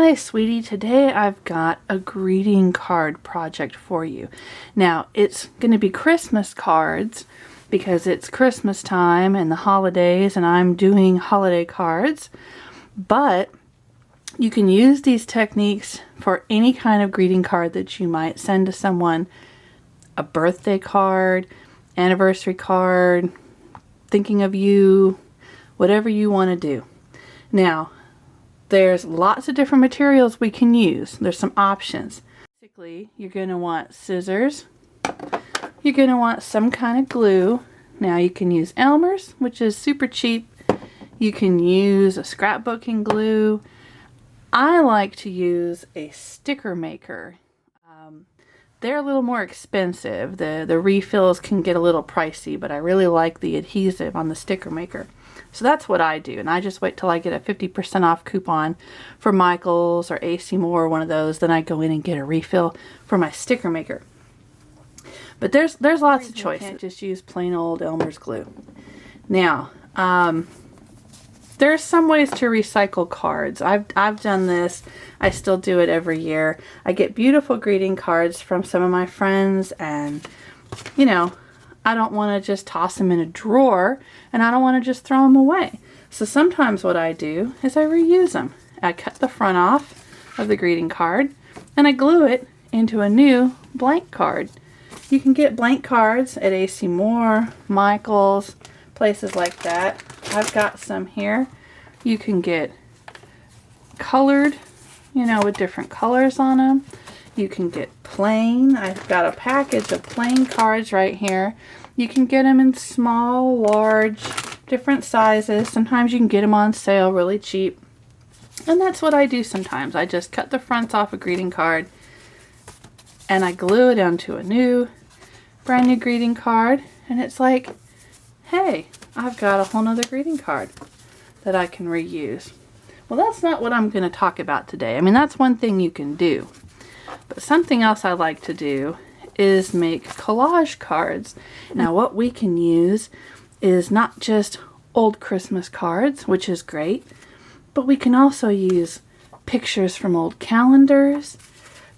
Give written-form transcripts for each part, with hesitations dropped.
Hi, sweetie. Today I've got a greeting card project for you. Now, it's going to be Christmas cards because it's Christmas time and the holidays, and I'm doing holiday cards. But you can use these techniques for any kind of greeting card that you might send to someone. A birthday card, anniversary card, thinking of you, whatever you want to do. Now, there's lots of different materials we can use. There's some options. Basically, you're going to want scissors. You're going to want some kind of glue. Now you can use Elmer's, which is super cheap. You can use a scrapbooking glue. I like to use a sticker maker. They're a little more expensive. The refills can get a little pricey, but I really like the adhesive on the sticker maker. So that's what I do, and I just wait till I get a 50% off coupon for Michael's or AC Moore, one of those. Then I go in and get a refill for my sticker maker. But there's lots of choices. You can't just use plain old Elmer's glue. Now, there's some ways to recycle cards. I've done this. I still do it every year. I get beautiful greeting cards from some of my friends, and you know, I don't want to just toss them in a drawer, and I don't want to just throw them away. So sometimes what I do is I reuse them. I cut the front off of the greeting card and I glue it into a new blank card. You can get blank cards at AC Moore, Michael's, places like that. I've got some here. You can get colored, you know, with different colors on them. You can get plain. I've got a package of plain cards right here. You can get them in small, large, different sizes. Sometimes you can get them on sale really cheap. And that's what I do sometimes. I just cut the fronts off a greeting card and I glue it onto a brand new greeting card. And it's like, hey, I've got a whole nother greeting card that I can reuse. Well, that's not what I'm going to talk about today. I mean, that's one thing you can do. But something else I like to do is make collage cards. Now, what we can use is not just old Christmas cards, which is great, but we can also use pictures from old calendars,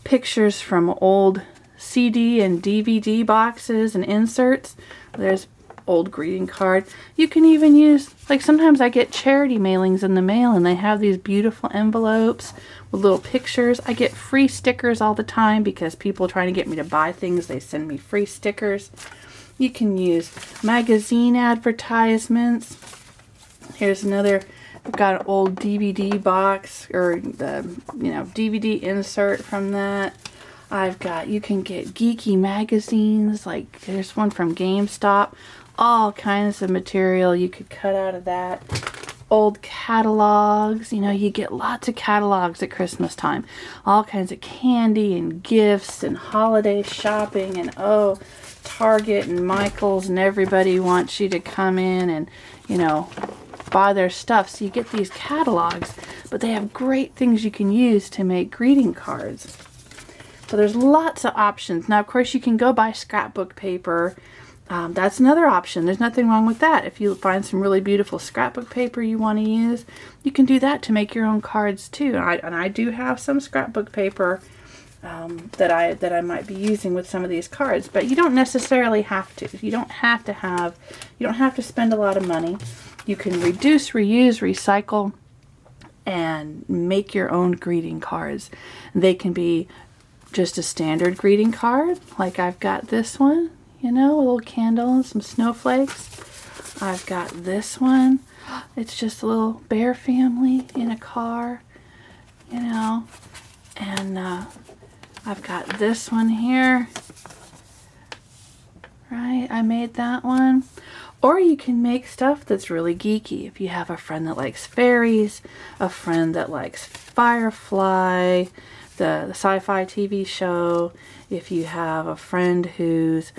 pictures from old CD and DVD boxes and inserts. There's old greeting card. You can even use, like, sometimes I get charity mailings in the mail and they have these beautiful envelopes with little pictures. I get free stickers all the time because people are trying to get me to buy things. They send me free stickers. You can use magazine advertisements. Here's another. I've got an old DVD box, or the DVD insert from that. You can get Geeky magazines, like there's one from GameStop. All kinds of material you could cut out of that. Old catalogs, you know, you get lots of catalogs at Christmas time. All kinds of candy and gifts and holiday shopping, and oh, Target and Michael's and everybody wants you to come in and, you know, buy their stuff. So you get these catalogs, but they have great things you can use to make greeting cards. So there's lots of options. Now, of course, you can go buy scrapbook paper. That's another option. There's nothing wrong with that. If you find some really beautiful scrapbook paper you want to use, you can do that to make your own cards too. And I do have some scrapbook paper that I might be using with some of these cards, but you don't necessarily have to. You don't have to spend a lot of money. You can reduce, reuse, recycle, and make your own greeting cards. They can be just a standard greeting card, like I've got this one. You know, a little candle and some snowflakes. I've got this one. It's just a little bear family in a car, you know. And I've got this one here. Right, I made that one. Or you can make stuff that's really geeky. If you have a friend that likes fairies, a friend that likes Firefly, the sci-fi TV show, if you have a friend who's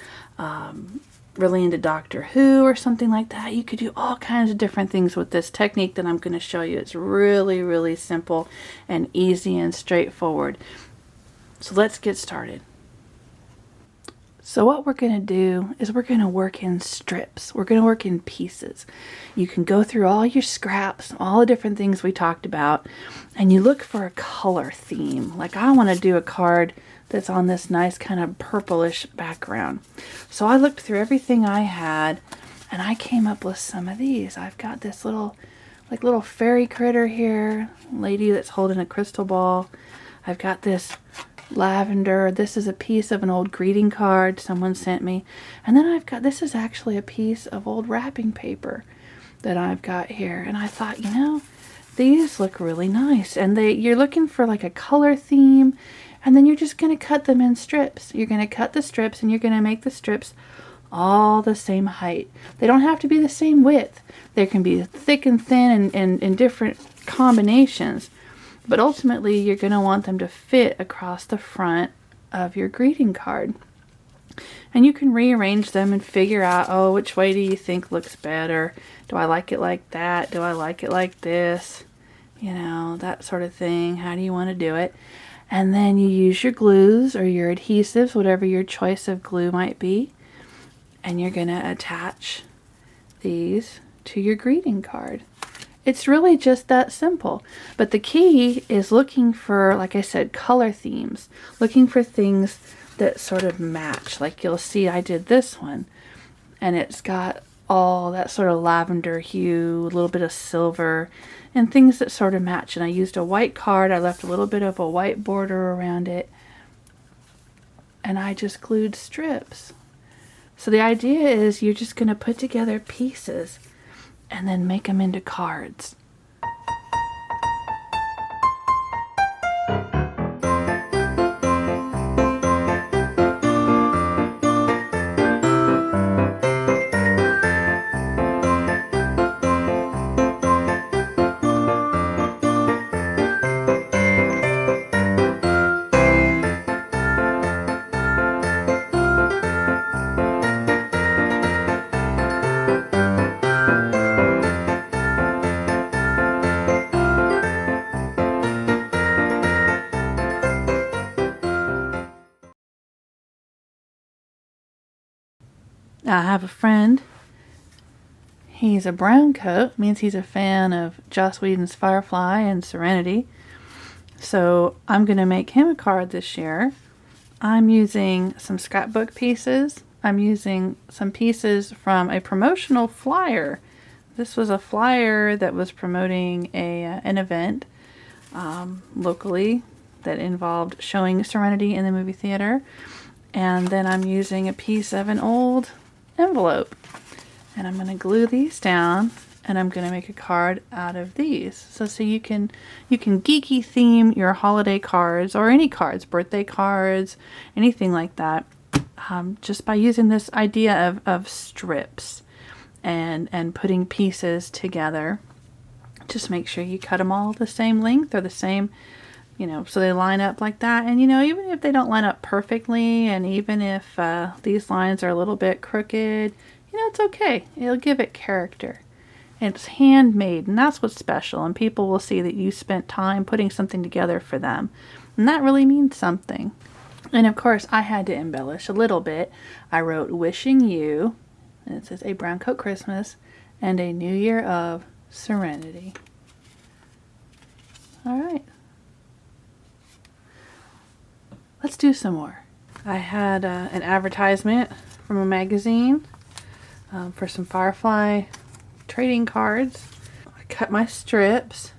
really into Doctor Who or something like that, you could do all kinds of different things with this technique that I'm going to show you. It's really, really simple and easy and straightforward. So let's get started. So what we're going to do is we're going to work in strips. We're going to work in pieces. You can go through all your scraps, all the different things we talked about, and you look for a color theme. Like I want to do a card that's on this nice kind of purplish background. So I looked through everything I had, and I came up with some of these. I've got this little fairy critter here, lady that's holding a crystal ball. I've got this lavender. This is a piece of an old greeting card someone sent me. And then I've got, this is actually a piece of old wrapping paper that I've got here. And I thought, you know, these look really nice. And you're looking for like a color theme, and then you're just going to cut them in strips. You're going to cut the strips, and you're going to make the strips all the same height. They don't have to be the same width. They can be thick and thin and in different combinations. But ultimately, you're going to want them to fit across the front of your greeting card. And you can rearrange them and figure out, oh, which way do you think looks better? Do I like it like that? Do I like it like this? You know, that sort of thing. How do you want to do it? And then you use your glues or your adhesives, whatever your choice of glue might be. And you're going to attach these to your greeting card. It's really just that simple. But the key is looking for, like I said, color themes. Looking for things that sort of match. Like you'll see I did this one, and it's got all that sort of lavender hue, a little bit of silver, and things that sort of match. And I used a white card. I left a little bit of a white border around it, and I just glued strips. So the idea is you're just going to put together pieces and then make them into cards. I have a friend. He's a browncoat, means he's a fan of Joss Whedon's Firefly and Serenity. So I'm going to make him a card this year. I'm using some scrapbook pieces. I'm using some pieces from a promotional flyer. This was a flyer that was promoting an event locally that involved showing Serenity in the movie theater. And then I'm using a piece of an old envelope, and I'm going to glue these down, and I'm going to make a card out of these. So you can geeky theme your holiday cards, or any cards, birthday cards, anything like that, just by using this idea of strips and putting pieces together. Just make sure you cut them all the same length or the same, you know, so they line up like that. And, you know, even if they don't line up perfectly, and even if these lines are a little bit crooked, you know, it's okay. It'll give it character. It's handmade, and that's what's special. And people will see that you spent time putting something together for them. And that really means something. And, of course, I had to embellish a little bit. I wrote, wishing you, and it says, a Browncoat Christmas and a New Year of Serenity. All right. Let's do some more. I had an advertisement from a magazine for some Firefly trading cards. I cut my strips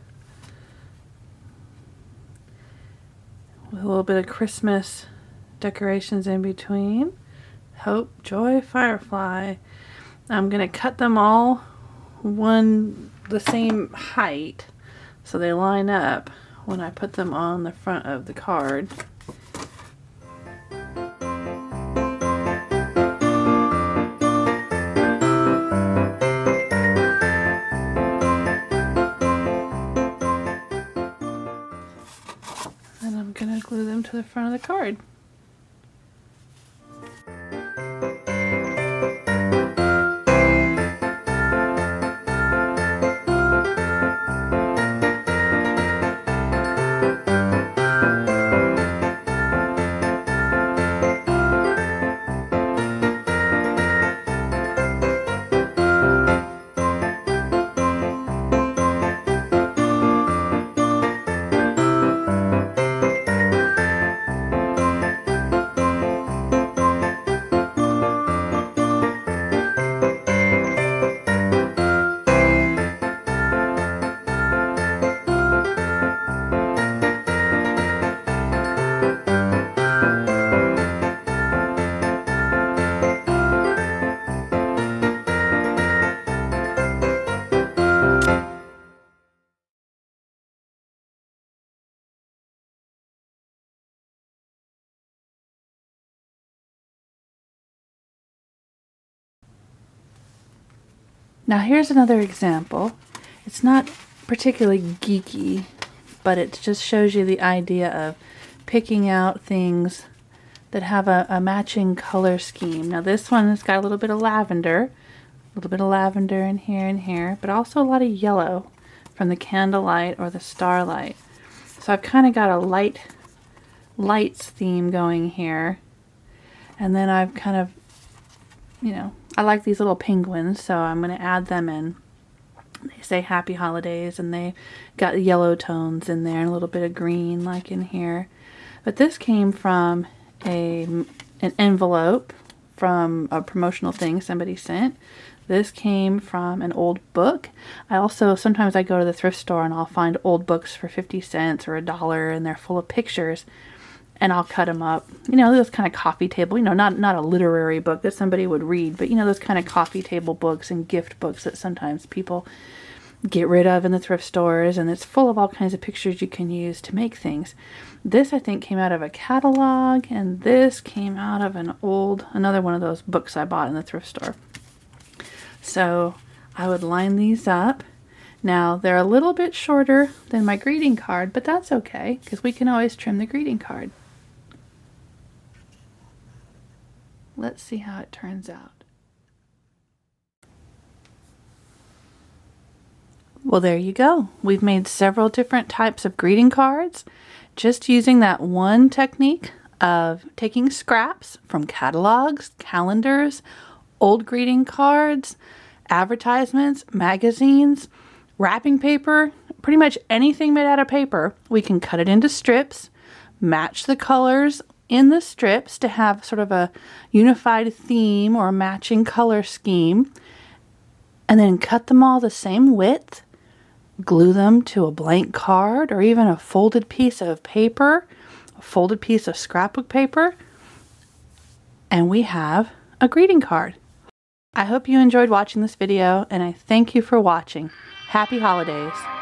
with a little bit of Christmas decorations in between. Hope, joy, Firefly. I'm going to cut them all the same height so they line up when I put them on the front of the card. And I'm going to glue them to the front of the card. Now here's another example. It's not particularly geeky, but it just shows you the idea of picking out things that have a matching color scheme. Now this one has got a little bit of lavender in here, but also a lot of yellow from the candlelight or the starlight. So I've kind of got a lights theme going here. And then I've kind of, you know, I like these little penguins, so I'm going to add them in. They say happy holidays, and they got yellow tones in there and a little bit of green like in here. But this came from an envelope from a promotional thing somebody sent. This came from an old book. Sometimes I go to the thrift store and I'll find old books for 50 cents or $1, and they're full of pictures. And I'll cut them up. You know, those kind of coffee table, you know, not a literary book that somebody would read, but you know, those kind of coffee table books and gift books that sometimes people get rid of in the thrift stores, and it's full of all kinds of pictures you can use to make things. This, I think, came out of a catalog, and this came out of another one of those books I bought in the thrift store. So I would line these up. Now, they're a little bit shorter than my greeting card, but that's okay, because we can always trim the greeting card. Let's see how it turns out. Well, there you go. We've made several different types of greeting cards just using that one technique of taking scraps from catalogs, calendars, old greeting cards, advertisements, magazines, wrapping paper, pretty much anything made out of paper. We can cut it into strips, match the colors in the strips to have sort of a unified theme or a matching color scheme, and then cut them all the same width, glue them to a blank card or even a folded piece of paper, a folded piece of scrapbook paper, and we have a greeting card. I hope you enjoyed watching this video, and I thank you for watching. Happy holidays!